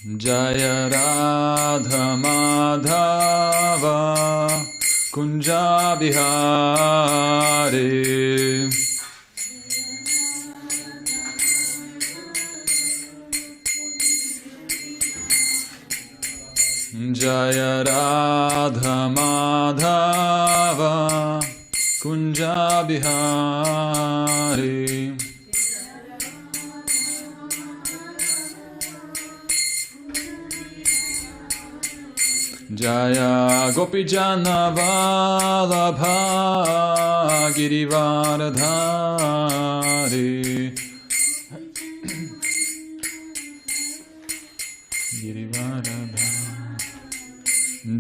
Jaya Radha Madhava Kunja Bihari. Jaya Radha Madhava Kunja Bihari. Jaya Gopijana Vallabha Girivaradhari.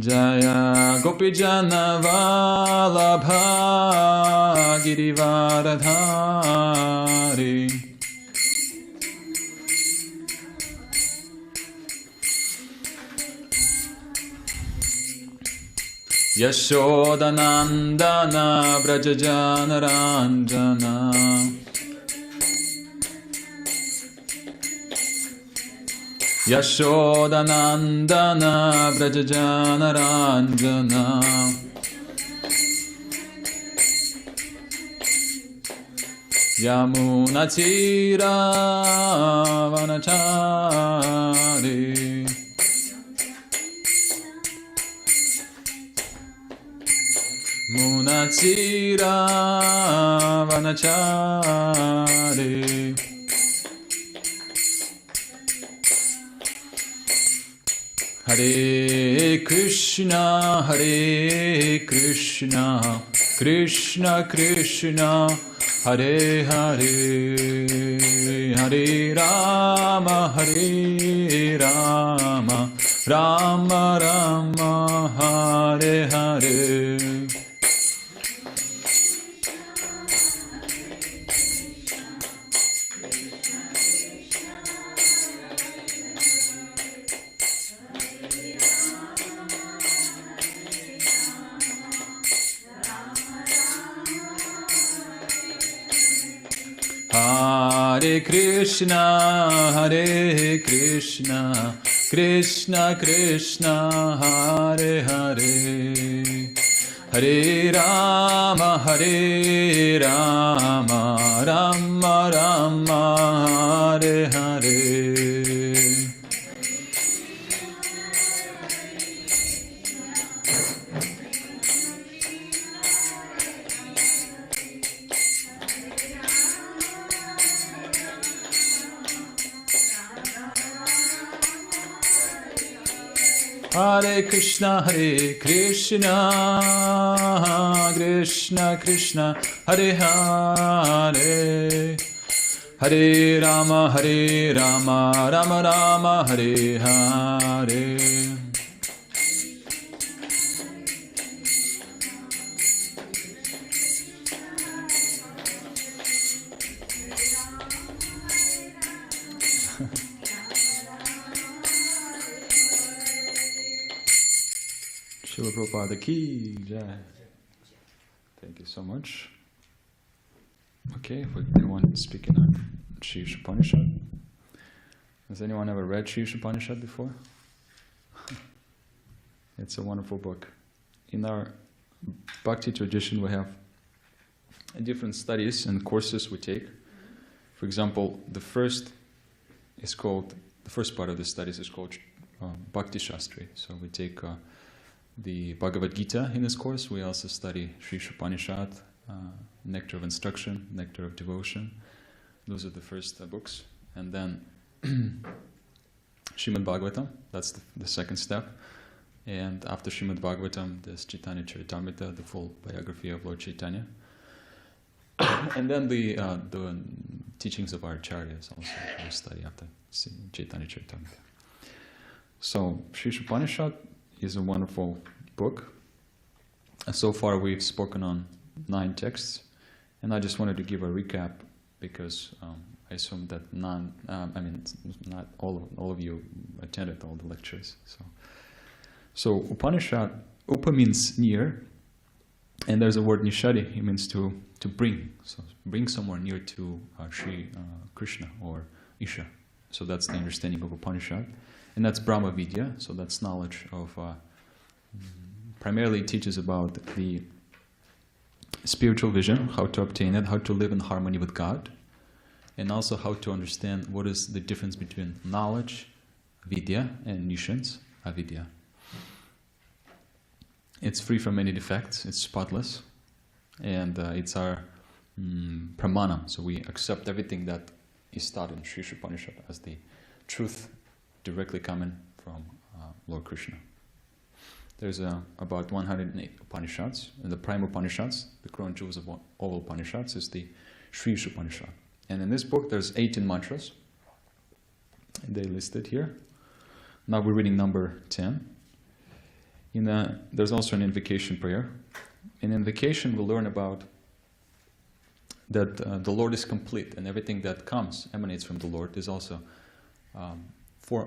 Jaya Gopijana Vallabha Girivaradhari. Yashodanandana Brajajana Ranjana. Yashodanandana Brajajana Ranjana. Yamunatira Vanachari. Munatira Vanachari. Hare Krishna, Hare Krishna, Krishna Krishna, Hare Hare, Hare Rama, Hare Rama, Rama Rama, Hare Hare. Hare Krishna, Hare Krishna, Krishna Krishna, Hare Hare, Hare Rama, Hare Rama, Rama Rama, Hare Hare. Hare Krishna, Krishna Krishna, Hare Hare, Hare Rama, Rama Rama, Hare Hare. Srila Prabhupada ki jai. Thank you so much. Okay, for anyone speaking on Sri Isopanisad. Has anyone ever read Sri Isopanisad before? It's a wonderful book. In our Bhakti tradition, we have different studies and courses we take. For example, the first part of the studies is called Bhakti Shastri. So we take the Bhagavad Gita in this course. We also study Sri Isopanisad, Nectar of Instruction, Nectar of Devotion. Those are the first books. And then Srimad Bhagavatam, that's the second step. And after Srimad Bhagavatam, there's Chaitanya Charitamrita, the full biography of Lord Chaitanya. And then the teachings of our acharyas also we study after Chaitanya Charitamrita. So Sri Isopanisad is a wonderful book. So far we've spoken on 9 texts, and I just wanted to give a recap because I assume that not all of you attended all the lectures. So Upanishad, Upa means near, and there's a word nishadi. It means to bring. So bring someone near to Sri Krishna or Isha. So that's the understanding of Upanishad. And that's Brahma Vidya, so that's knowledge of, primarily teaches about the spiritual vision, how to obtain it, how to live in harmony with God, and also how to understand what is the difference between knowledge, vidya, and nishans, avidya. It's free from any defects, it's spotless, and it's our pramana, so we accept everything that is taught in Sri Upanishad as the truth directly coming from Lord Krishna. There's about 108 Upanishads, and the prime Upanishads, the crown jewels of all Upanishads, is the Sri Upanishad. And in this book there's 18 mantras, and they listed here. Now we're reading number 10. There's also an invocation prayer. In invocation we'll learn about that the Lord is complete, and everything that emanates from the Lord is also,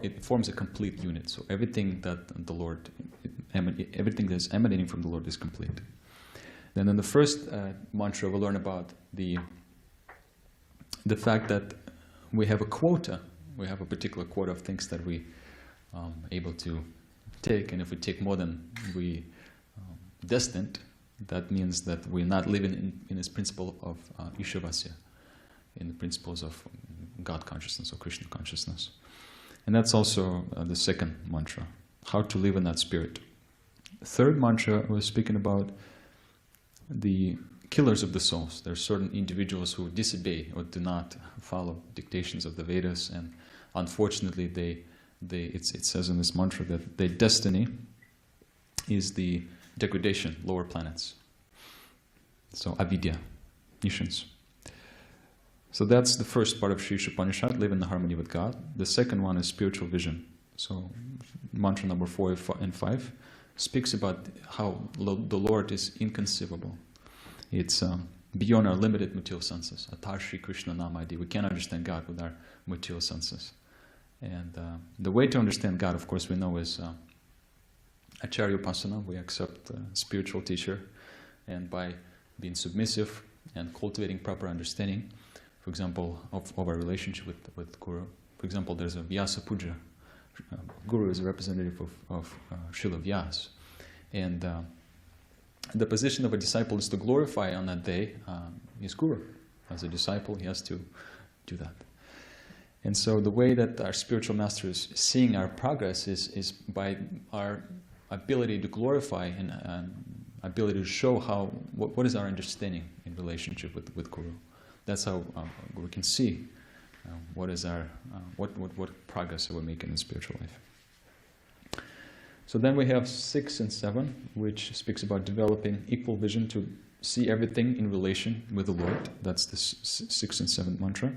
it forms a complete unit. So everything that the Lord, everything that's emanating from the Lord is complete. Then in the first mantra we'll learn about the fact that we have a quota. We have a particular quota of things that we able to take, and if we take more than we destined, that means that we're not living in this principle of Ishavasya, in the principles of God consciousness or Krishna consciousness. And that's also the second mantra, how to live in that spirit. The third mantra was speaking about the killers of the souls. There are certain individuals who disobey or do not follow dictations of the Vedas, and unfortunately it says in this mantra that their destiny is the degradation, lower planets. So avidya, nishans. So that's the first part of Sri Upanishad, live in the harmony with God. The second one is spiritual vision. So mantra number 4 and 5 speaks about how the Lord is inconceivable. It's beyond our limited material senses. Atar Shri Krishna Namadi. We can't understand God with our material senses. And the way to understand God, of course, we know is Acharya Upasana. We accept a spiritual teacher, and by being submissive and cultivating proper understanding, for example, of our relationship with Guru. For example, there's a Vyasa Puja. Guru is a representative of Srila Vyas. And the position of a disciple is to glorify on that day his Guru. As a disciple, he has to do that. And so the way that our spiritual master is seeing our progress is by our ability to glorify and ability to show what is our understanding in relationship with Guru. That's how Guru can see what is our what progress we're making in spiritual life. So then we have 6 and 7, which speaks about developing equal vision to see everything in relation with the Lord. That's the 6th and 7th mantra.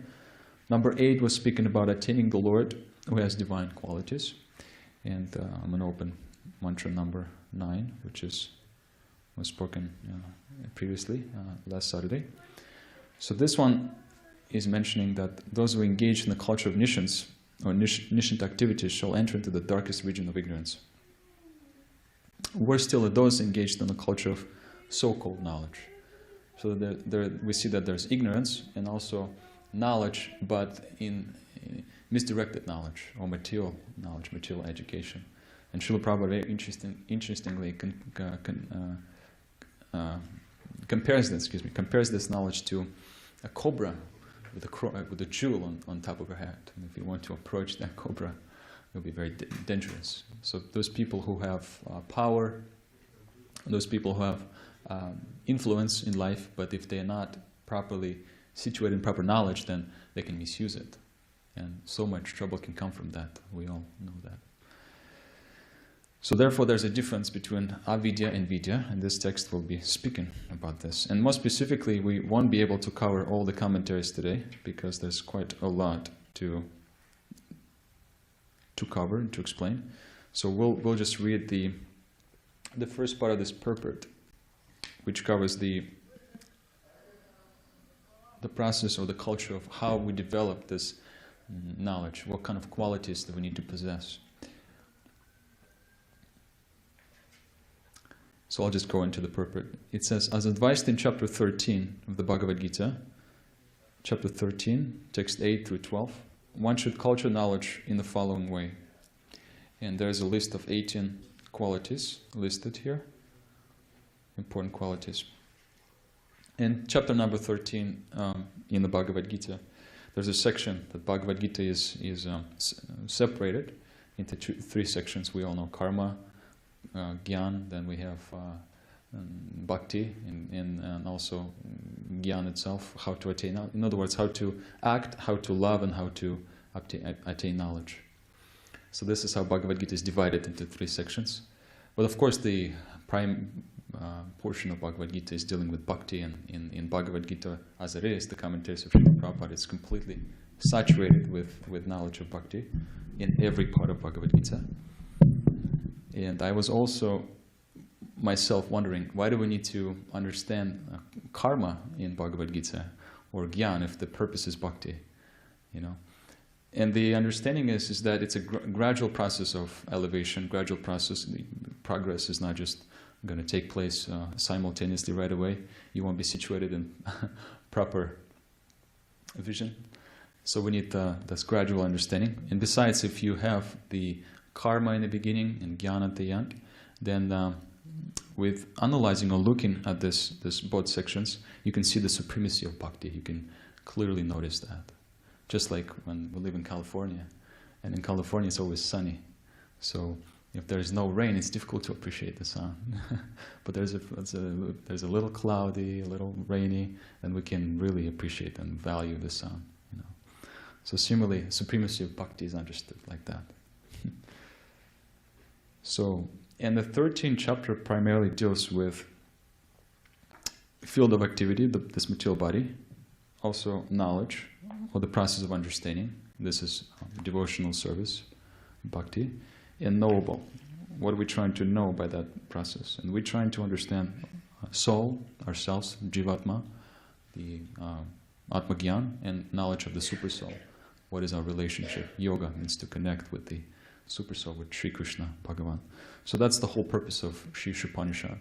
Number 8 was speaking about attaining the Lord who has divine qualities. And I'm going to open mantra number 9, which was spoken previously, last Saturday. So this one is mentioning that those who engage in the culture of nishans, or nishant activities, shall enter into the darkest region of ignorance. Worse still are those engaged in the culture of so-called knowledge. So we see that there's ignorance and also knowledge, but in misdirected knowledge or material knowledge, material education. And Srila Prabhupada very interestingly compares this knowledge to a cobra with a jewel on top of her head. And if you want to approach that cobra, it'll be very dangerous. So those people who have power, those people who have influence in life, but if they are not properly situated in proper knowledge, then they can misuse it. And so much trouble can come from that. We all know that. So therefore there's a difference between avidya and vidya, and this text will be speaking about this. And more specifically, we won't be able to cover all the commentaries today, because there's quite a lot to cover and to explain. So we'll just read the first part of this purport, which covers the process or the culture of how we develop this knowledge, what kind of qualities do we need to possess. So I'll just go into the purport. It says, as advised in chapter 13 of the Bhagavad Gita, chapter 13, text 8 through 12, one should culture knowledge in the following way. And there's a list of 18 qualities listed here, important qualities. In chapter number 13 in the Bhagavad Gita, there's a section that Bhagavad Gita is separated into three sections. We all know karma, gyan, then we have bhakti, and also gyan itself, how to attain. In other words, how to act, how to love, and how to attain knowledge. So this is how Bhagavad Gita is divided into three sections. But of course, the prime portion of Bhagavad Gita is dealing with bhakti, and in Bhagavad Gita, as it is, the commentaries of Srila Prabhupada is completely saturated with knowledge of bhakti in every part of Bhagavad Gita. And I was also myself wondering, why do we need to understand karma in Bhagavad Gita or gyan if the purpose is bhakti, you know? And the understanding is that it's a gradual process of elevation, gradual process. The progress is not just going to take place simultaneously right away. You won't be situated in proper vision. So we need this gradual understanding. And besides, if you have the karma in the beginning and jnana at the end, then with analyzing or looking at this both sections, you can see the supremacy of bhakti. You can clearly notice that. Just like when we live in California, and in California it's always sunny. So if there's no rain, it's difficult to appreciate the sun. But there's a little cloudy, a little rainy, and we can really appreciate and value the sun. You know. So similarly, supremacy of bhakti is understood like that. So, and the 13th chapter primarily deals with field of activity, this material body, also knowledge, or the process of understanding. This is devotional service, bhakti, and knowable. What are we trying to know by that process? And we're trying to understand soul, ourselves, jivatma, the atma-gyan, and knowledge of the super soul. What is our relationship? Yoga means to connect with the super soul, with Sri Krishna, Bhagavan. So that's the whole purpose of Sri Isopanisad.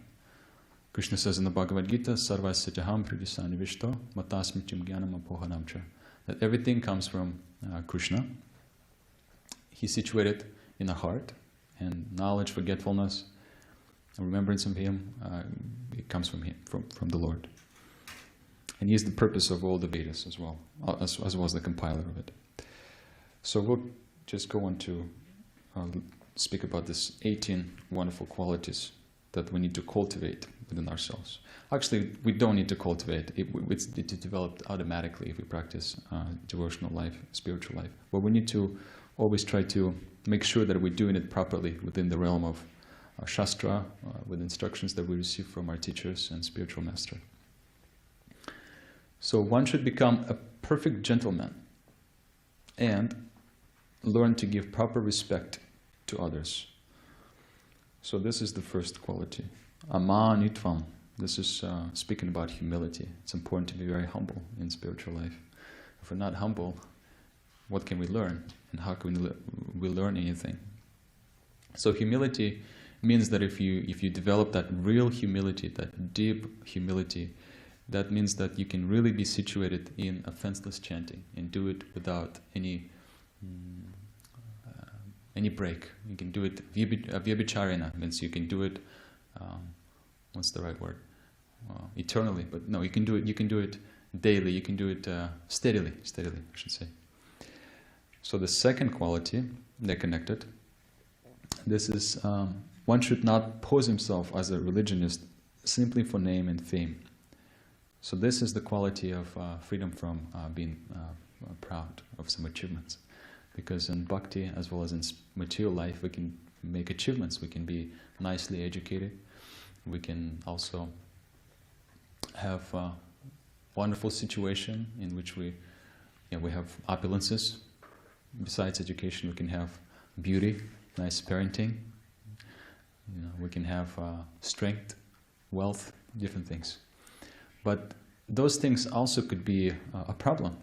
Krishna says in the Bhagavad Gita, Sarvasya Jaham Pridisani Vishto Matasmitim Jnanam Apohanamcha, that everything comes from Krishna. He's situated in the heart, and knowledge, forgetfulness, and remembrance of Him, it comes from Him, from the Lord. And He is the purpose of all the Vedas as well as the compiler of it. So we'll just go on to speak about this 18 wonderful qualities that we need to cultivate within ourselves. Actually, we don't need to cultivate it. It's developed automatically if we practice devotional life, spiritual life. But we need to always try to make sure that we're doing it properly within the realm of Shastra, with instructions that we receive from our teachers and spiritual master. So one should become a perfect gentleman and learn to give proper respect to others. So this is the first quality. Amanitvam. This is speaking about humility. It's important to be very humble in spiritual life. If we're not humble, what can we learn? And how can we learn anything? So humility means that if you develop that real humility, that deep humility, that means that you can really be situated in offenseless chanting and do it without any break. You can do it vyabhicharena, means you can do it, what's the right word? Eternally, but no, you can do it daily, you can do it steadily, I should say. So the second quality, they're connected. This is, one should not pose himself as a religionist simply for name and fame. So this is the quality of freedom from being proud of some achievements. Because in bhakti, as well as in material life, we can make achievements. We can be nicely educated. We can also have a wonderful situation in which we have opulences. Besides education, we can have beauty, nice parenting. We can have strength, wealth, different things. But those things also could be a problem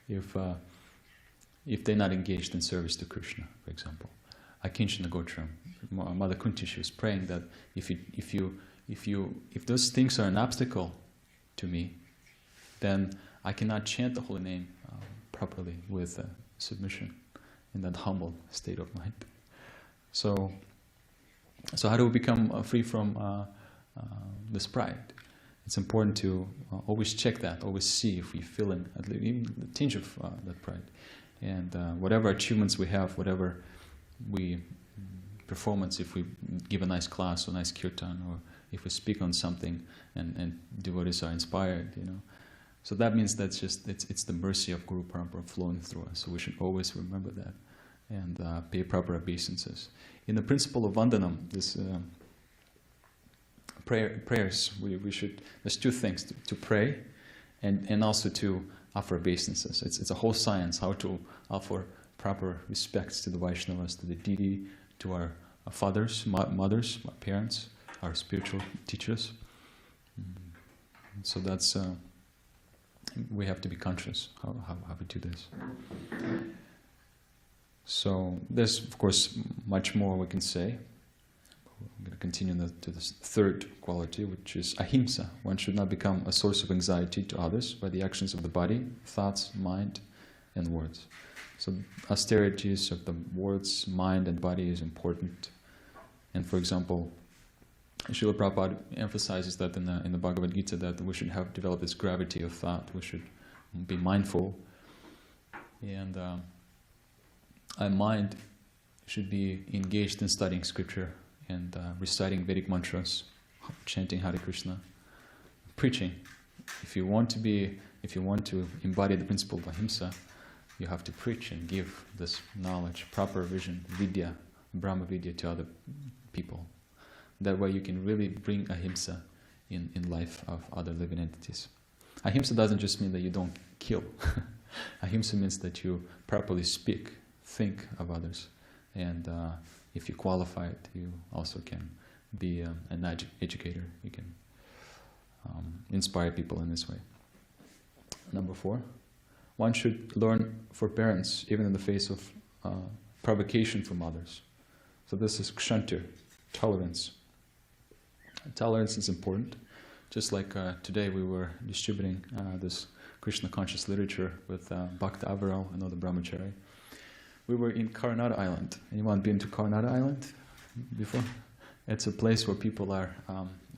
if they're not engaged in service to Krishna, for example. Akinchana Gotram, Mother Kunti, she was praying that if those things are an obstacle to me, then I cannot chant the holy name properly with submission in that humble state of mind. So how do we become free from this pride? It's important to always check that, always see if we feel at least even the tinge of that pride. And whatever achievements we have, whatever performance, if we give a nice class or nice kirtan, or if we speak on something and devotees are inspired, So that means that's just, it's the mercy of Guru Parampara flowing through us. So we should always remember that and pay proper obeisances. In the principle of Vandanam, this prayers, we should, there's two things, to pray and also to offer obeisances. It's a whole science how to offer proper respects to the Vaishnavas, to the deity, to our fathers, mothers, our parents, our spiritual teachers. So that's, we have to be conscious how we do this. So there's, of course, much more we can say. I'm going to continue to this third quality, which is ahimsa. One should not become a source of anxiety to others by the actions of the body, thoughts, mind, and words. So austerities of the words, mind, and body is important. And for example, Srila Prabhupada emphasizes that in the Bhagavad Gita, that we should have developed this gravity of thought. We should be mindful, and our mind should be engaged in studying scripture and reciting Vedic mantras, chanting Hare Krishna, preaching. If you want to embody the principle of ahimsa, you have to preach and give this knowledge, proper vision, vidya, Brahma vidya to other people. That way you can really bring ahimsa in life of other living entities. Ahimsa doesn't just mean that you don't kill. Ahimsa means that you properly speak, think of others. And if you qualify it, you also can be an educator. You can inspire people in this way. Number 4, one should learn forbearance even in the face of provocation from others. So this is kshantir, tolerance. Tolerance is important. Just like today we were distributing this Krishna conscious literature with Bhakti Avaral, another brahmachari. We were in Karnataka Island. Anyone been to Karnataka Island before? It's a place where people are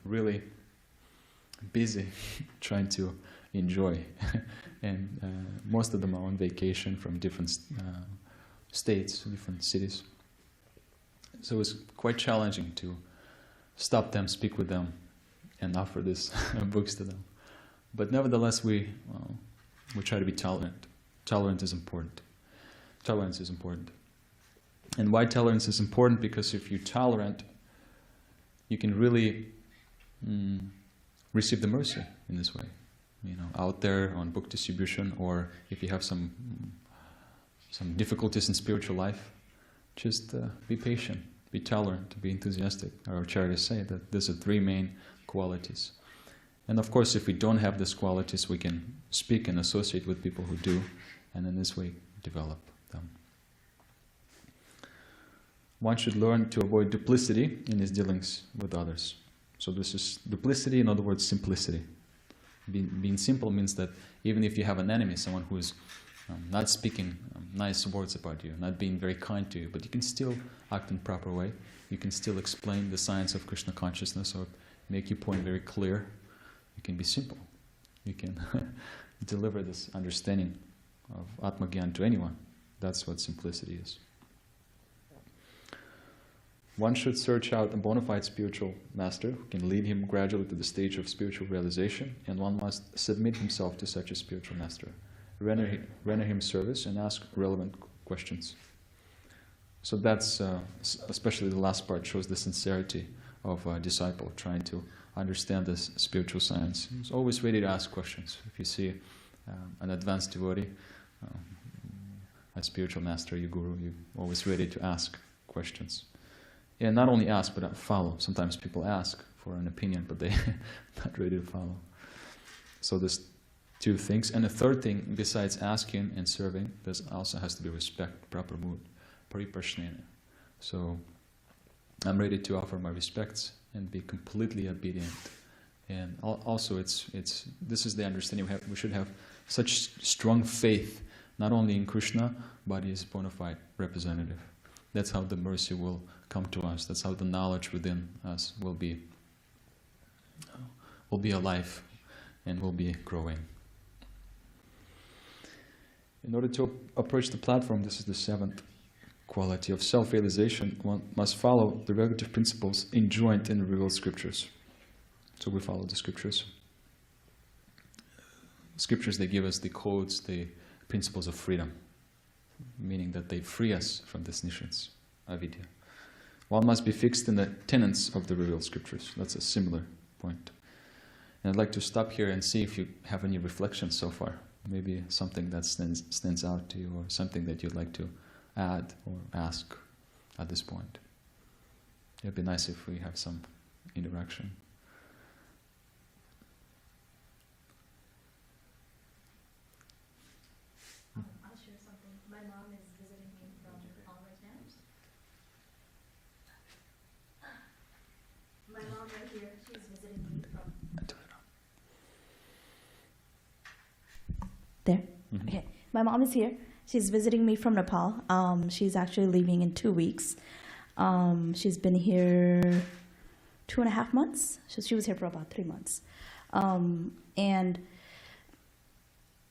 really busy trying to enjoy. And most of them are on vacation from different states, different cities. So it was quite challenging to stop them, speak with them, and offer these books to them. But nevertheless, we try to be tolerant. Tolerance is important. Tolerance is important. And why tolerance is important? Because if you're tolerant, you can really receive the mercy in this way. Out there on book distribution, or if you have some difficulties in spiritual life, just be patient. Be tolerant, be enthusiastic. Our acharyas say that these are 3 main qualities. And of course, if we don't have these qualities, we can speak and associate with people who do, and in this way develop them. One should learn to avoid duplicity in his dealings with others. So this is duplicity, in other words, simplicity. Being simple means that even if you have an enemy, someone who is not speaking nice words about you, not being very kind to you, but you can still act in proper way. You can still explain the science of Krishna consciousness or make your point very clear. You can be simple. You can deliver this understanding of Atma Gyan to anyone. That's what simplicity is. One should search out a bona fide spiritual master who can lead him gradually to the stage of spiritual realization, and one must submit himself to such a spiritual master. Render him service and ask relevant questions. So that's, especially the last part, shows the sincerity of a disciple trying to understand this spiritual science. He's always ready to ask questions. If you see an advanced devotee, a spiritual master, your guru, you're always ready to ask questions. And not only ask, but follow. Sometimes people ask for an opinion, but they're not ready to follow. So there's 2 things. And the third thing, besides asking and serving, there also has to be respect, proper mood, pariprashnena. So I'm ready to offer my respects and be completely obedient. And also, this is the understanding we should have such strong faith, not only in Krishna, but his bona fide representative. That's how the mercy will come to us. That's how the knowledge within us will be alive and will be growing. In order to approach the platform, this is the seventh quality of self-realization. One must follow the regulative principles enjoined in the revealed scriptures. So we follow the scriptures. Scriptures, they give us the codes, the principles of freedom, meaning that they free us from this nishans, avidya. One must be fixed in the tenets of the revealed scriptures. That's a similar point. And I'd like to stop here and see if you have any reflections so far. Maybe something that stands out to you, or something that you'd like to add or ask at this point. It'd be nice if we have some interaction. I'll share something. My mom is visiting me from Nepal right now. My mom right here, she's visiting me from... There? Mm-hmm. Okay. My mom is here. She's visiting me from Nepal. She's actually leaving in 2 weeks. She's been here 2.5 months. She was here for about 3 months. And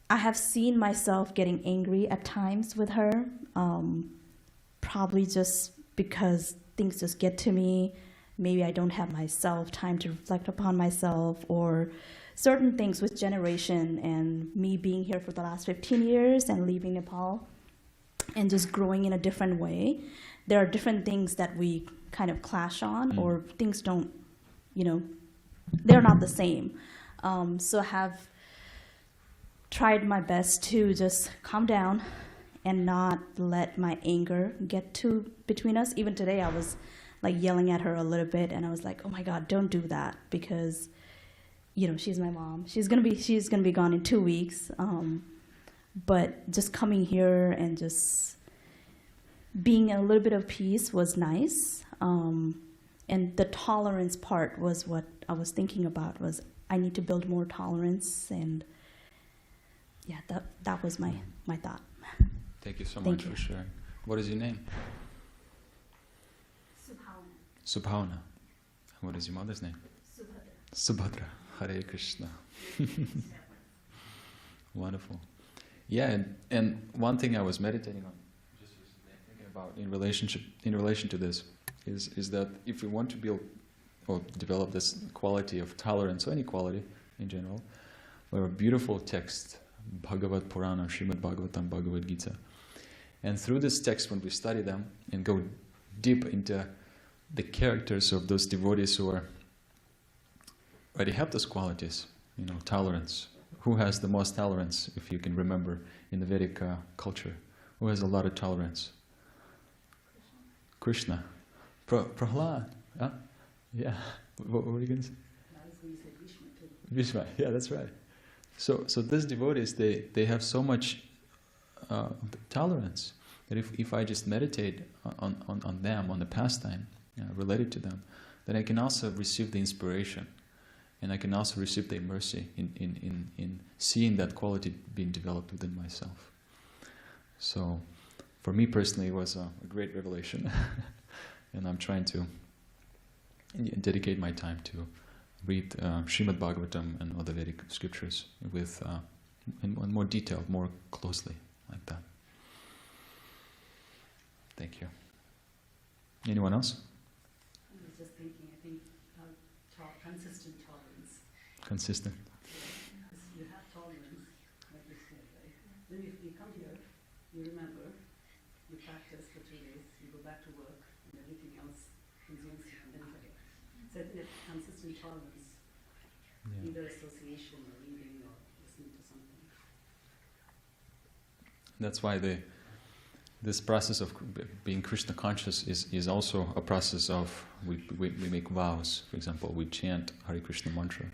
I have seen myself getting angry at times with her, probably just because things just get to me. Maybe I don't have myself time to reflect upon myself, or certain things with generation and me being here for the last 15 years and leaving Nepal and just growing in a different way. There are different things that we kind of clash on, or things don't, they're not the same. So I have tried my best to just calm down and not let my anger get too between us. Even today I was like yelling at her a little bit, and I was like, oh my God, don't do that, because she's my mom. She's gonna be gone in 2 weeks. But just coming here and just being in a little bit of peace was nice. And the tolerance part was what I was thinking about, was I need to build more tolerance, and yeah, that was my thought. Thank you so much for sharing. What is your name? Subhavana. What is your mother's name? Subhadra. Hare Krishna. Wonderful. Yeah, and one thing I was meditating on, just thinking about in relation to this, is that if we want to build or develop this quality of tolerance, or any quality in general, we have a beautiful text, Bhagavad Purana, Srimad Bhagavatam, Bhagavad Gita. And through this text, when we study them and go deep into the characters of those devotees who already have those qualities, tolerance. Who has the most tolerance, if you can remember, in the Vedic culture? Who has a lot of tolerance? Krishna. Prahlad. Huh? Yeah. What were you going to say? I was going to say Vishnu too. Vishnu. Yeah, that's right. So these devotees, they have so much tolerance that if I just meditate on them, on the pastime related to them, then I can also receive the inspiration. And I can also receive the mercy in seeing that quality being developed within myself. So, for me personally, it was a great revelation. And I'm trying to dedicate my time to read Srimad Bhagavatam and other Vedic scriptures with in more detail, more closely, like that. Thank you. Anyone else? I was just thinking, I think consistent tolerance. Consistent. Because you have tolerance, like you said, right? Then if you come here, you remember, you practice for 2 days, you go back to work, and everything else consumes you, and then you forget. So I think that consistent tolerance, either association or reading or listening to something. That's why this process of being Krishna conscious is also a process of, we make vows. For example, we chant Hare Krishna mantra.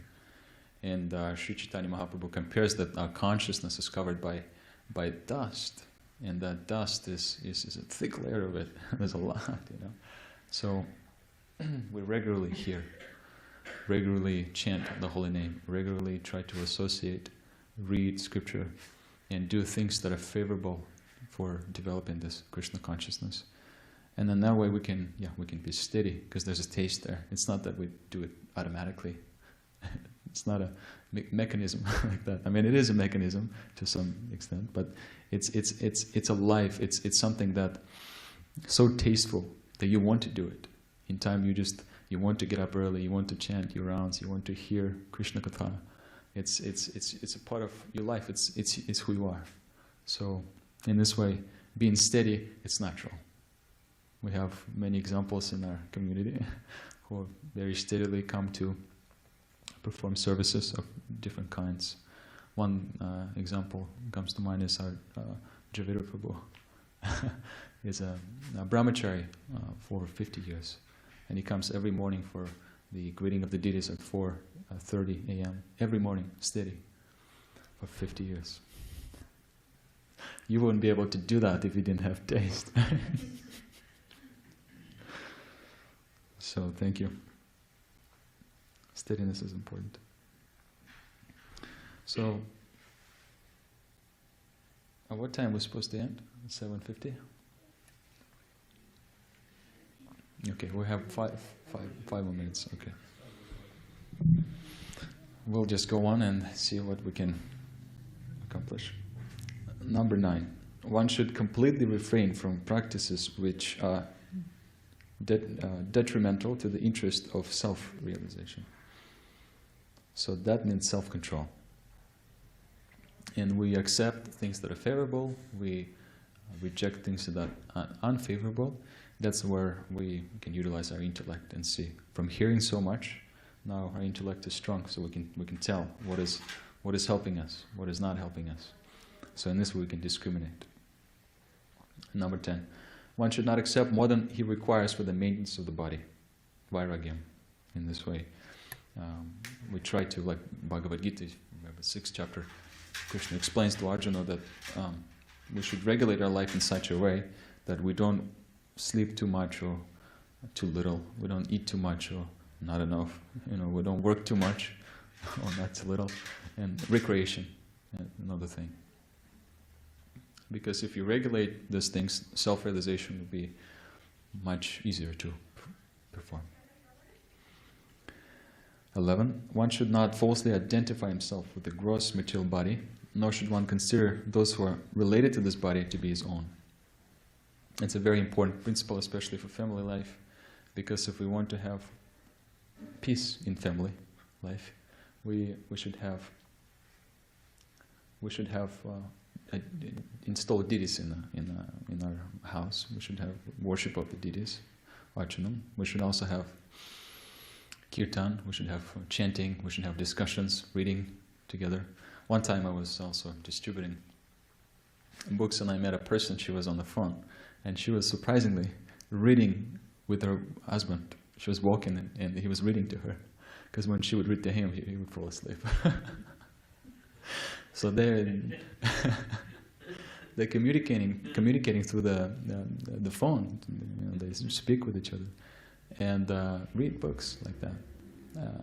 And Sri Chaitanya Mahaprabhu compares that our consciousness is covered by dust. And that dust is a thick layer of it. There's a lot, So we regularly hear, regularly chant the holy name, regularly try to associate, read scripture, and do things that are favorable for developing this Krishna consciousness. And then that way we can be steady, because there's a taste there. It's not that we do it automatically. It's not a mechanism like that. I mean, it is a mechanism to some extent, but it's a life. It's something that so tasteful that you want to do it. In time, you want to get up early. You want to chant your rounds. You want to hear Krishna Katha. It's a part of your life. It's who you are. So in this way, being steady, it's natural. We have many examples in our community who very steadily come to perform services of different kinds. One example comes to mind is our Javira Prabhu. He's a brahmachari for 50 years. And he comes every morning for the greeting of the deities at 4:30 a.m. Every morning, steady, for 50 years. You wouldn't be able to do that if you didn't have taste. So, thank you. Steadiness is important. So, at what time we're supposed to end? 7:50? Okay, we have five more minutes. Okay. We'll just go on and see what we can accomplish. Number 9. One should completely refrain from practices which are detrimental to the interest of self-realization. So that means self-control. And we accept things that are favorable, we reject things that are unfavorable. That's where we can utilize our intellect and see. From hearing so much, now our intellect is strong, so we can tell what is helping us, what is not helping us. So in this way we can discriminate. Number 10. One should not accept more than he requires for the maintenance of the body. Vairagyam. In this way. We try to, like Bhagavad Gita, remember 6th chapter, Krishna explains to Arjuna that we should regulate our life in such a way that we don't sleep too much or too little. We don't eat too much or not enough. We don't work too much or not too little. And recreation, another thing. Because if you regulate these things, self-realization will be much easier to perform. 11. One should not falsely identify himself with the gross material body, nor should one consider those who are related to this body to be his own. It's a very important principle, especially for family life, because if we want to have peace in family life, we should have install deities in our house. We should have worship of the deities, archanam. We should also have kirtan. We should have chanting. We should have discussions, reading together. One time I was also distributing books, and I met a person. She was on the phone, and she was surprisingly reading with her husband. She was walking, and he was reading to her, because when she would read to him, he would fall asleep. So they're communicating through the phone. They speak with each other and read books like that.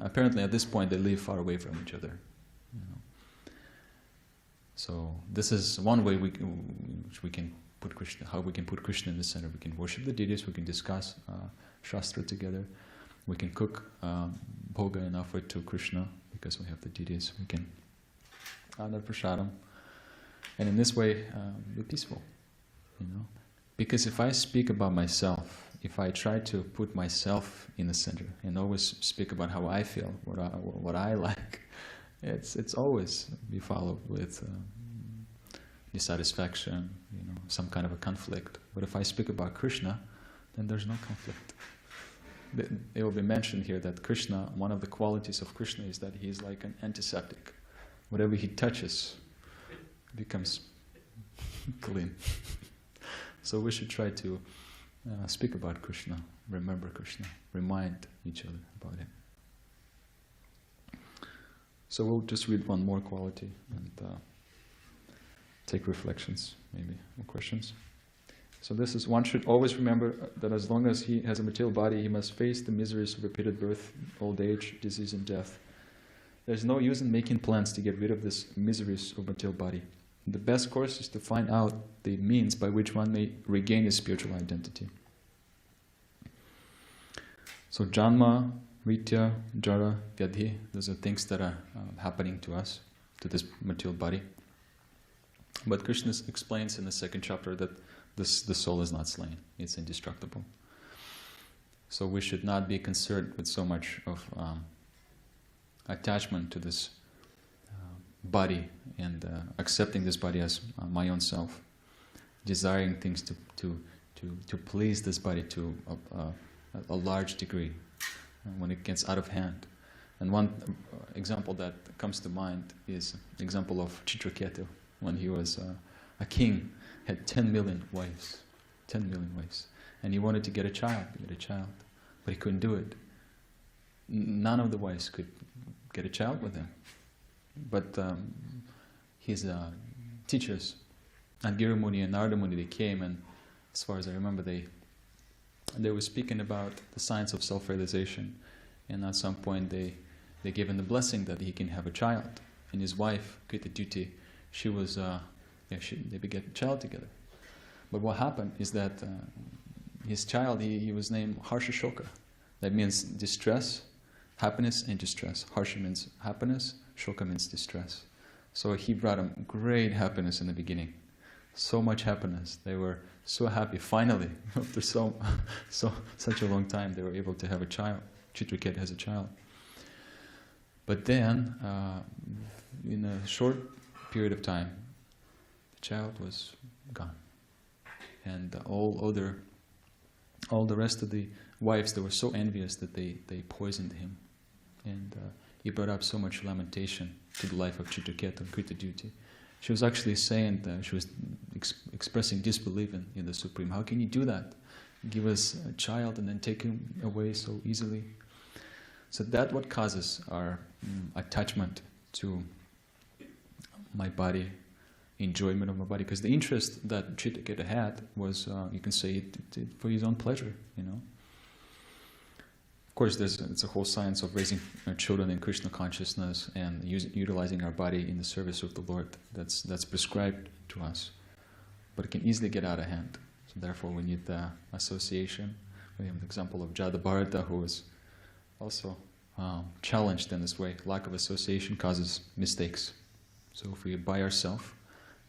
Apparently, at this point, they live far away from each other. So this is one way which we can put Krishna. How we can put Krishna in the center. We can worship the deities. We can discuss Shastra together. We can cook bhoga and offer it to Krishna because we have the deities. We can honor prasadam, and in this way be peaceful. Because if I speak about myself, if I try to put myself in the center and always speak about how I feel, what I like, it's always be followed with dissatisfaction, some kind of a conflict. But if I speak about Krishna, then there's no conflict. It will be mentioned here that Krishna, one of the qualities of Krishna is that he is like an antiseptic. Whatever he touches becomes clean. So we should try to speak about Krishna, remember Krishna, remind each other about him. So we'll just read one more quality and take reflections, maybe, or questions. So this is, one should always remember that as long as he has a material body, he must face the miseries of repeated birth, old age, disease, and death. There's no use in making plans to get rid of this miseries of material body. The best course is to find out the means by which one may regain his spiritual identity. So Janma, Mritya, Jara, Vyadhi, those are things that are happening to us, to this material body. But Krishna explains in the second chapter that the soul is not slain, it's indestructible. So we should not be concerned with so much of attachment to this body and accepting this body as my own self, desiring things to please this body to a large degree when it gets out of hand. And one example that comes to mind is the example of Chitraketu. When he was a king, had 10 million wives, 10 million wives. And he wanted to get a child, but he couldn't do it. None of the wives could get a child with him. But his teachers, Angira Muni and Narada Muni, they came, and as far as I remember, they were speaking about the science of self-realization. And at some point they gave him the blessing that he can have a child. And his wife, Krita Duty, she was, they begat a child together. But what happened is that his child, he was named Harsha Shoka. That means distress, happiness and distress. Harsha means happiness, Shoka means distress. So he brought him great happiness in the beginning. So much happiness. They were so happy. Finally, after such a long time, they were able to have a child. Chitraketu has a child. But then, in a short period of time, the child was gone. And all the rest of the wives, they were so envious that they poisoned him. And he brought up so much lamentation to the life of Chitraketu and Krita Duty. She was actually saying that she was expressing disbelief in the Supreme. How can you do that? Give us a child and then take him away so easily? So that's what causes our attachment to my body, enjoyment of my body. Because the interest that Chitraketu had was, you can say, it for his own pleasure, you know. Of course, it's a whole science of raising children in Krishna consciousness and utilizing our body in the service of the Lord. That's prescribed to us. But it can easily get out of hand. So therefore we need the association. We have an example of Jada Bharata, who was also challenged in this way. Lack of association causes mistakes. So if we by ourselves,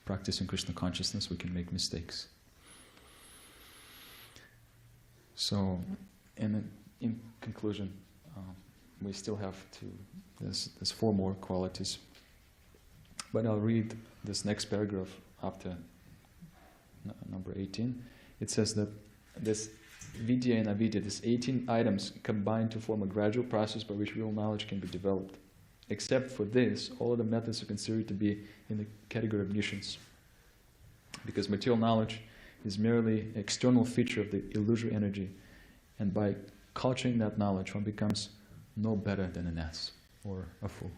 practicing Krishna consciousness, we can make mistakes. So, and in conclusion, we still have there's 4 more qualities. But I'll read this next paragraph after number 18. It says that this vidya and avidya, these 18 items combine to form a gradual process by which real knowledge can be developed. Except for this, all other methods are considered to be in the category of nuisance. Because material knowledge is merely an external feature of the illusory energy, and by culturing that knowledge, one becomes no better than an ass or a fool.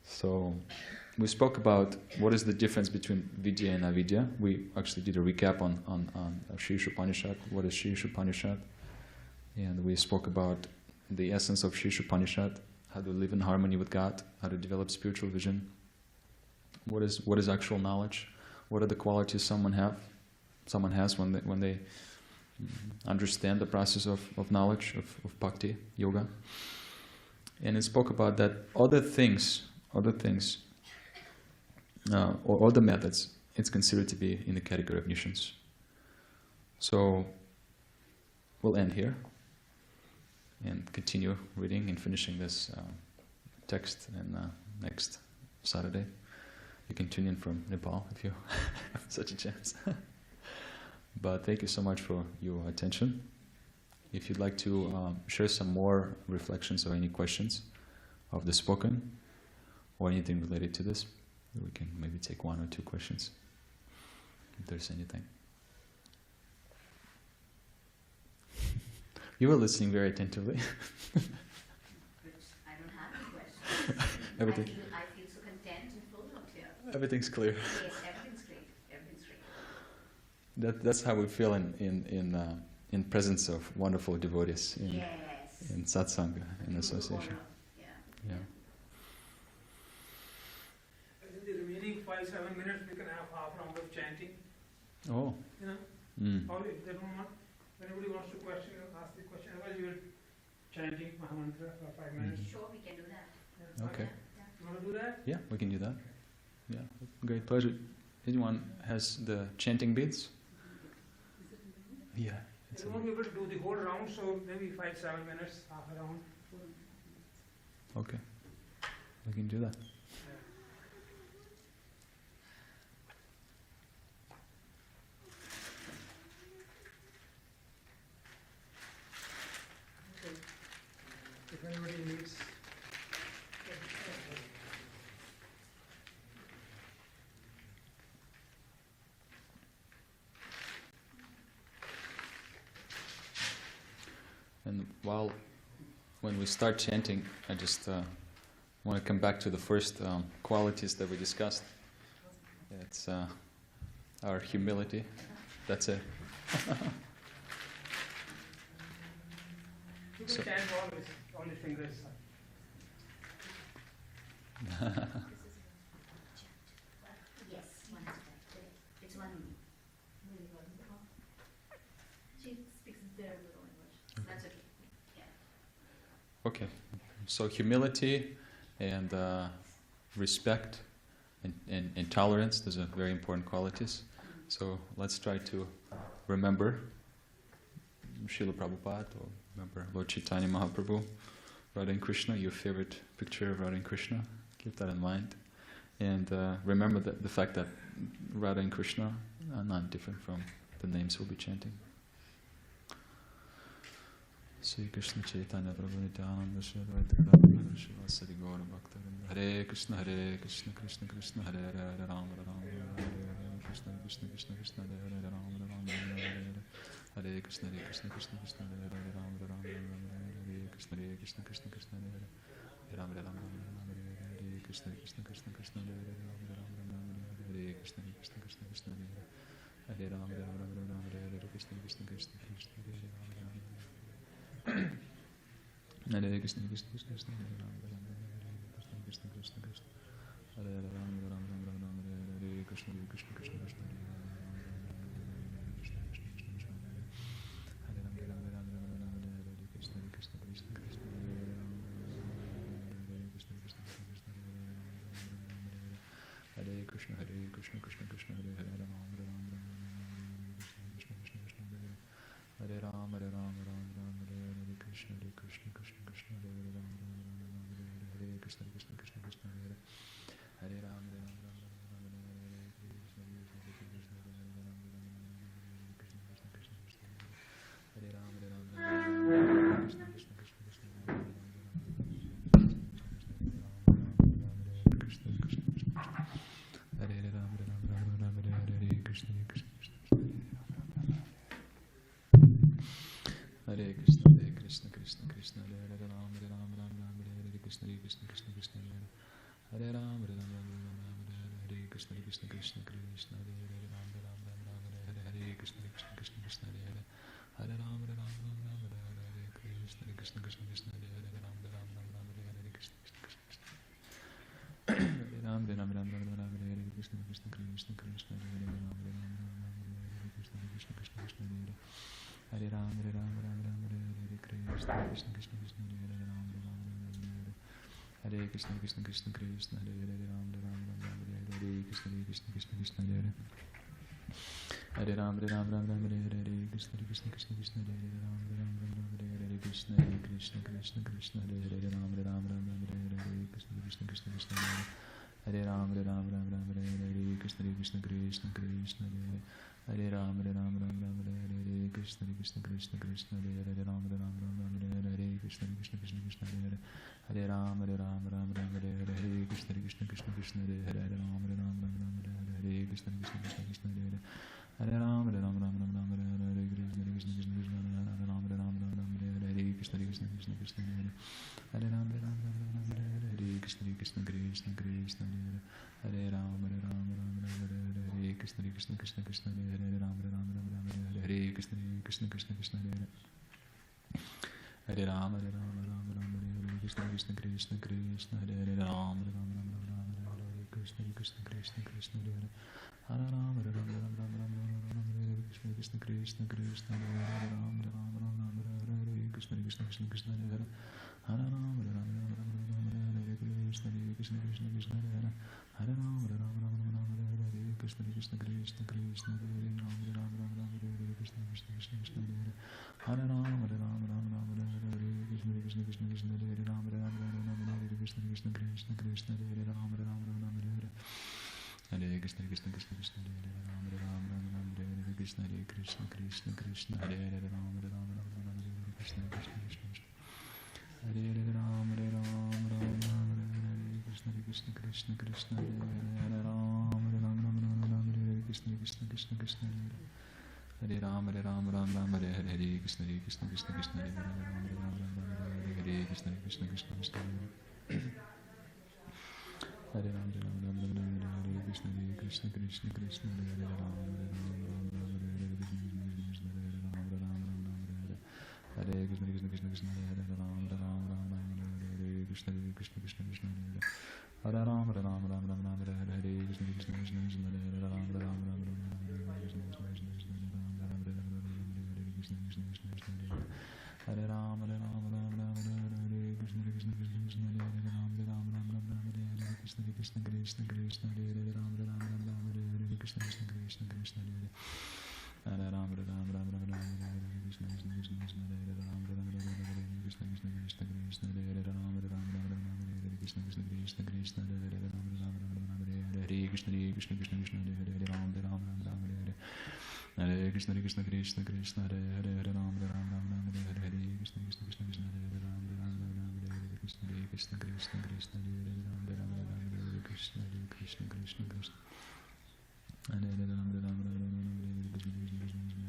So, we spoke about what is the difference between vidya and avidya. We actually did a recap on Shri Isopanisad, what is Shri Isopanisad, and we spoke about the essence of Shri Isopanisad, how to live in harmony with God, how to develop spiritual vision, what is actual knowledge, what are the qualities someone has when they understand the process of knowledge, of bhakti, yoga. And it spoke about that other things, or other methods, it's considered to be in the category of nuisance. So, we'll end here and continue reading and finishing this text and next Saturday. You can tune in from Nepal if you have such a chance. But thank you so much for your attention. If you'd like to share some more reflections or any questions of the spoken or anything related to this, we can maybe take 1 or 2 questions if there's anything. You were listening very attentively. I don't have any questions. Everything. I feel so content and full up here. Everything's clear. Yes, everything's great. Everything's great. That's how we feel in presence of wonderful devotees in Satsang, in association. Yeah. In the remaining 5-7 minutes, we can have half round of chanting. Oh. You know, or if they don't want, anybody wants to question, ask the question. Otherwise, you will chanting Mahamantra for 5 minutes. Sure, we can do that. Yeah. Okay. You want to do that? Yeah, we can do that. Yeah, great pleasure. Anyone has the chanting beads? Yeah. You won't be able to do the whole round, so maybe 5-7 minutes, half a round. Okay. We can do that. Okay. If anybody needs. And when we start chanting, I just want to come back to the first qualities that we discussed. It's our humility. That's it. You can So- chant all the fingers. Yes, one is better. It's one. She speaks very little English. That's okay. Okay. So humility and respect and tolerance, those are very important qualities. So let's try to remember Srila Prabhupada, or remember Lord Chaitanya Mahaprabhu, Radha and Krishna, your favorite picture of Radha and Krishna. Keep that in mind. And remember that the fact that Radha and Krishna are not different from the names we'll be chanting. Sri Krishna Chaitanya Prabhu Nityananda Shri Advaita Gadadhara Srivasadi Gaura Bhaktavinda Hare Krishna Krishna Krishna Hare Hare Hare Rama Rama Hare Hare Krishna Krishna Krishna Krishna Hare Hare Rama Rama Hare Hare Hare Krishna Krishna Krishna Hare Hare Rama Rama Hare Krishna Krishna Krishna Hare Hare Rama Rama Hare Krishna Krishna Krishna Hare Hare Rama Rama Hare Krishna Krishna Krishna Hare Hare Rama Rama Hare Krishna Krishna Krishna Hare Hare Hare Krishna Krishna Krishna Hare Ram Ram Hare Krishna Krishna Krishna Hare Ram Ram Ram Hare Krishna Krishna Krishna Krishna Hare Ram Krishna Krishna Krishna Hare Ram Ram Hare Krishna Krishna Krishna Krishna Hare Ram Hare Krishna Krishna Krishna Krishna Hare Krishna Krishna Krishna Hare Hare Ram Ram Krishna Krishna Krishna Hare Ram Hare Ram Krishna Krishna Krishna Hare Ram Hare Krishna Krishna Krishna Krishna Hare Hare Ram Hare Krishna Krishna Krishna Krishna Hare Ram Krishna Krishna Krishna Krishna Krishna Krishna Hare Ram Hare Krishna Krishna Hare Krishna Krishna Krishna Hare Ram Hare Krishna Krishna Krishna Krishna Hare Ram Hare Krishna Krishna Krishna Krishna Hare Ram Hare Krishna Krishna Krishna Krishna Hare Ram Hare Krishna Krishna Krishna Krishna Hare Ram Hare Krishna Hare Ram Hare Krishna Krishna Krishna Krishna Hare Ram Hare Krishna Krishna Krishna Krishna Hare Ram Hare Krishna Krishna Krishna Krishna Hare Krishna Krishna Krishna Krishna Hare Ram Hare Krishna Krishna Krishna Krishna Hare Ram Hare Krishna Krishna Krishna Krishna Hare Krishna Krishna Krishna Krishna Hare Ram Hare Krishna Krishna Krishna Krishna Hare Ram Hare Krishna Krishna Krishna Krishna Hare Ram Hare Krishna Krishna Krishna Krishna Hare Ram Hare Krishna Krishna Krishna Krishna Hare Ram Hare Krishna Krishna Krishna Krishna Hare Ram Hare Krishna Krishna Krishna Krishna Hare Ram Hare Krishna Krishna Krishna Krishna Hare Krishna Krishna Krishna Krishna Hare Ram Hare Krishna Krishna Krishna Krishna Hare Ram Hare Krishna Krishna Krishna Krishna Hare Ram Hare Krishna Krishna Krishna Krishna Hare Ram Hare Krishna Krishna Krishna Krishna Hare Ram Hare Krishna Krishna Krishna Krishna Hare Ram, Hare Ram, Ram Ram, Ram Ram, Ram Hare Krishna, Krishna Krishna, Krishna Hare Hare, Ram Ram, Ram Ram, Hare Krishna, Krishna Krishna, Krishna Hare Hare, Hare Ram, Hare Ram, Ram Ram, Hare Krishna, Krishna Krishna, Krishna Hare Hare, Hare Ram, Hare Ram, Ram Ram, Hare Krishna, Krishna Krishna, Krishna Hare Ram, Hare Ram, Ram Ram, Hare Krishna, Krishna Krishna, Krishna Hare Hare, Hare Ram, Hare Ram, Ram Ram, Hare Krishna, Krishna Krishna, Krishna Hare Ram, Hare Ram, Ram Ram, Hare Krishna, Krishna Krishna, Krishna Hare Ram, Hare Ram, Ram Ram, Hare Hare, Hare Krishna, Krishna Krishna, Krishna Hare Ram, Hare Ram, Ram Ram, Hare Krishna, Hare Krishna, Krishna Krishna, Hare Ram, Hare Ram, Ram Ram, Hare Krishna, Krishna Krishna, Hare Ram, Hare Ram, Ram Ram, Hare Krishna, Krishna Krishna, Krishna Hare Ram, Hare Ram, Ram Ram, Hare Krishna, Krishna Krishna, Krishna Hare Ram, Hare Ram, Ram Ram, Hare Krishna, Krishna Krishna, Krishna Hare Ram, Hare Ram, Ram Ram, Hare Krishna, Krishna Krishna, Krishna Hare Ram, Hare Ram, Ram Ram, Hare Krishna, Krishna Krishna, Krishna Hare Ram, Hare Ram, Ram Ram, Hare Krishna, Krishna Hare Ram, Hare Ram, Ram Ram, Hare Krishna, Krishna Krishna, Krishna Hare Ram, Hare Ram, Ram Ram, Hare Krishna, Krishna Krishna, Krishna Hare Ram, Hare Ram, Ram Ram, Hare Krishna, Krishna Krishna, Krishna Hare Ram, Hare Ram, Ram Ram, Hare Krishna, Krishna Krishna, Krishna Hare Ram, Hare Ram, Ram Ram, Hare Krishna, Krishna Krishna, Krishna Hare Ram, Hare Ram, Ram Ram, Hare Krishna, Krishna Krishna, Krishna Hare Ram, Hare Ram, Ram Ram, Hare Krishna, Krishna Krishna, Krishna Hare Ram, Hare Ram, Ram Ram, Hare Krishna, Krishna Krishna, Krishna Hare Ram, Hare Ram, Ram Ram, Hare Krishna, Krishna Krishna, Krishna Hare Ram, Hare Ram, Ram Ram, Hare Krishna, Krishna Krishna, Krishna Hare Ram, Hare Ram, Ram Ram, Hare Krishna, Krishna Krishna, Krishna Hare Ram, Hare Ram, Ram Ram, Hare Krishna, Krishna Krishna, Krishna Hare Ram, Hare Ram, Ram Ram, Hare Krishna, Krishna Krishna, Krishna Hare Ram, Hare Ram, Ram Ram, Hare Krishna, Krishna Krishna, Krishna Hare Ram, Hare Ram, Ram Ram, Hare Krishna, Krishna Krishna, Krishna Hare Ram, Hare Ram, Ram Ram, Hare Krishna, Krishna Krishna, Krishna Hare Ram, Hare Ram, Ram Ram, Hare Krishna, Krishna Krishna, Krishna Hare Ram, Hare Ram, Ram Ram, Hare Krishna, Krishna Krishna, Krishna Hare Ram, Hare Ram, Ram Ram, Hare Krishna, Krishna Krishna, Krishna Hare Ram, Hare Ram, Ram Ram, Hare Krishna, Krishna Krishna, Krishna Hare Ram, Hare Ram, Ram Ram, Hare Krishna, Krishna Krishna, Krishna Hare Ram,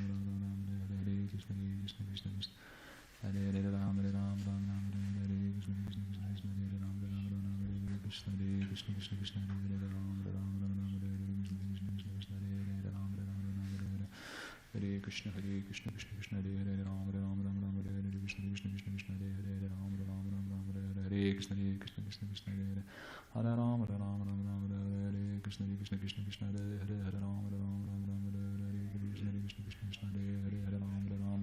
Hare Ram, Ram Ram, Hare Krishna, Krishna Krishna, Krishna Hare Ram, Hare Ram, Ram Ram, Hare Krishna, Krishna Krishna, Krishna Hare Hare Ram, Hare Ram, Ram Ram, Hare Krishna, Krishna Krishna, Krishna Hare Hare Ram, Hare Ram, Ram Ram, Hare Krishna, Krishna Krishna, Krishna Hare Hare Ram, Hare Ram, Ram Ram, Hare Krishna, Krishna Krishna, Krishna Hare Ram, Hare Ram, Ram Ram, Hare Krishna, Krishna Krishna, Krishna Hare Ram, Hare Ram, Ram Ram, Hare Krishna, Krishna Krishna, Krishna Hare Ram, Hare Ram, Ram Ram, Hare Krishna, Krishna Krishna, Krishna Hare Hare, Hare Ram, Hare Ram, Ram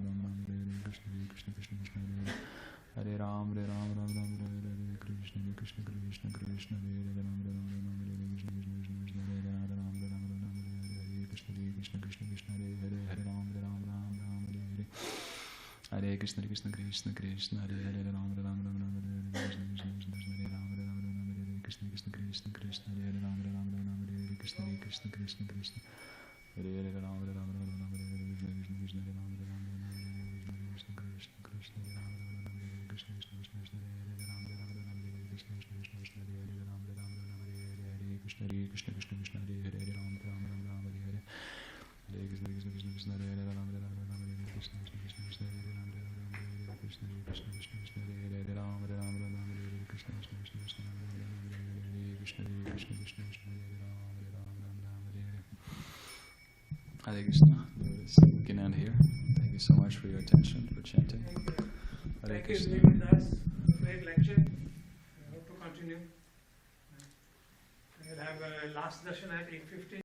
Ram, Hare Krishna, Krishna Krishna, Krishna Hare Hare Ram, Hare Ram, Ram Ram, Hare Krishna, Krishna Krishna, Krishna Hare Ram, Hare Ram, Ram Ram, Hare Krishna, Krishna Krishna, Krishna Hare Ram, Hare Ram, Ram Ram, Hare Krishna, Krishna Krishna, Krishna Hare Hare Ram, Hare Ram, Ram Ram, Hare Krishna, Krishna Krishna, Hare Ram, Hare Ram, Ram Ram, Hare Krishna, Krishna Krishna, Hare Ram, Hare Ram, Ram Ram, Hare Krishna, Krishna Krishna, Krishna Hare Ram, Hare Ram, Ram Ram, Hare Krishna, Krishna Krishna, Krishna Hare Ram, Hare Ram, Ram Ram, Hare Krishna, Krishna Krishna, Krishna Hare Hare Ram, Ram Ram, Hare Hare Krishna, Krishna Krishna, Krishna Hare Hare Ram, Hare Ram, Hare Krishna, Krishna Krishna, Krishna Hare Ram, Hare Ram, Hare Krishna, Krishna Krishna, Krishna Hare Hare Ram, Hare Ram, Hare Krishna, Krishna Krishna, Krishna Hare Ram, Hare Krishna, Krishna Krishna, Krishna Hare Ram, Hare Ram, Hare Hare Krishna. We can end here. Thank you so much for your attention, for chanting. Hare Thank you, Krishna. Dvijamani Dasa. Great lecture. I hope to continue. We'll have a last darshan at 8:15.